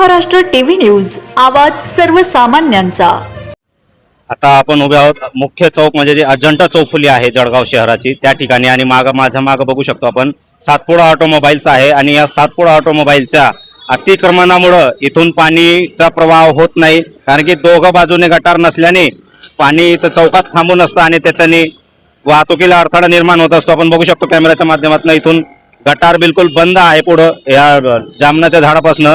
Maharashtra TV news, आवाज सर्वसामान्यांचा। आता आपण उभे आहोत मुख्य चौक म्हणजे जे अजंठा चौफुली आहे जळगाव शहराची त्या ठिकाणी आणि माझ्या मागे बघू शकतो आपण सातपुडा ऑटोमोबाईल्स आहे आणि या सातपुडा ऑटोमोबाईलच्या अतिक्रमणामुळे इथून पाणीचा प्रवाह होत नाही, कारण की दोघं बाजूने गटार नसल्याने पाणी इथं चौकात थांबून असतं आणि त्याच्याने वाहतुकीला अडथळा निर्माण होत असतो। आपण बघू शकतो कॅमेऱ्याच्या माध्यमातून इथून गटार बिलकुल बंद आहे पुढे या जामनाच्या झाडापासून,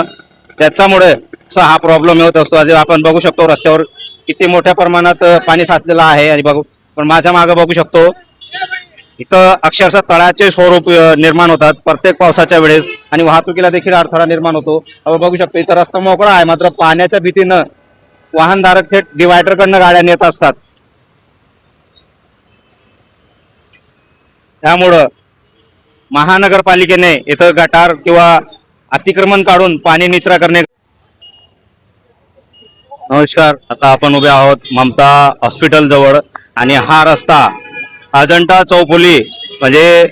त्याच्यामुळे हा प्रॉब्लेम होत असतो। आज आपण बघू शकतो रस्त्यावर किती मोठ्या प्रमाणात पाणी साचलेलं आहे आणि बघू पण माझ्या मागे बघू शकतो इथं अक्षरशः तळाचे स्वरूप निर्माण होतात प्रत्येक पावसाच्या वेळेस आणि वाहतुकीला देखील अडथळा निर्माण होतो। आपण बघू शकतो इथं रस्ता मोकळा आहे, मात्र पाण्याच्या भीतीनं वाहनधारक थेट डिवायडरकडनं गाड्या नेत असतात। त्यामुळं महानगरपालिकेने इथं गटार किंवा अतिक्रमण काढून पाणी निचरा करणे। नमस्कार, आता आपण उभे आहोत ममता हॉस्पिटल जवळ आणि हा रस्ता अजंठा चौफुली म्हणजे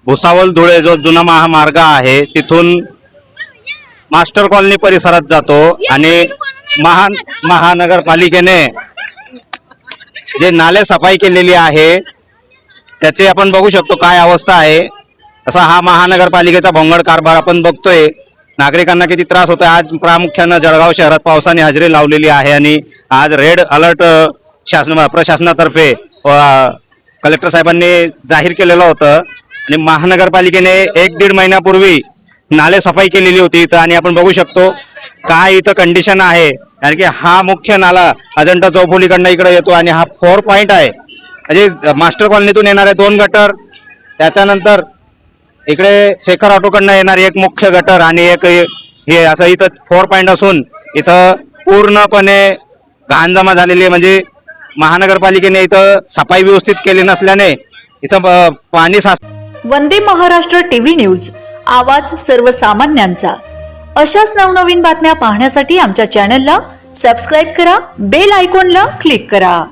भुसावळ धुळे जो जुना महामार्ग आहे तिथून मास्टर कॉलनी परिसरात जातो आणि महानगरपालिकेने जे नाले सफाई केलेली आहे त्याचे आपण बघू शकतो काय अवस्था आहे। असा हा महानगरपालिकेचा भोंगळ कारभार आपण बघतोय, नागरिकांना किती त्रास होतोय। आज प्रामुख्याने जळगाव शहरात पावसाने हजेरी लावलेली आहे आणि आज रेड अलर्ट प्रशासनातर्फे कलेक्टर साहेबांनी जाहीर केलेलं होतं आणि महानगरपालिकेने 1-1.5 महिन्यापूर्वी नाले सफाई केलेली होती इथं आणि आपण बघू शकतो काय इथं कंडिशन आहे, कारण की हा मुख्य नाला अजंठा चौफुलीकडनं इकडे येतो आणि हा 4 पॉइंट आहे म्हणजे मास्टर कॉलनीतून येणारे 2 गटर, त्याच्यानंतर इकडे शेखर ऑटोकडनं येणारी एक मुख्य गटर आणि एक हे असं इथं 4 पॉइंट असून इथं पूर्णपणे घाण जमा झालेली आहे। म्हणजे महानगरपालिकेने इथं सफाई व्यवस्थित केली नसल्याने इथं पाणी वंदे महाराष्ट्र टीव्ही न्यूज, आवाज सर्वसामान्यांचा। अशाच नवनवीन बातम्या पाहण्यासाठी आमच्या चॅनलला सबस्क्राईब करा, बेल आयकॉनला क्लिक करा।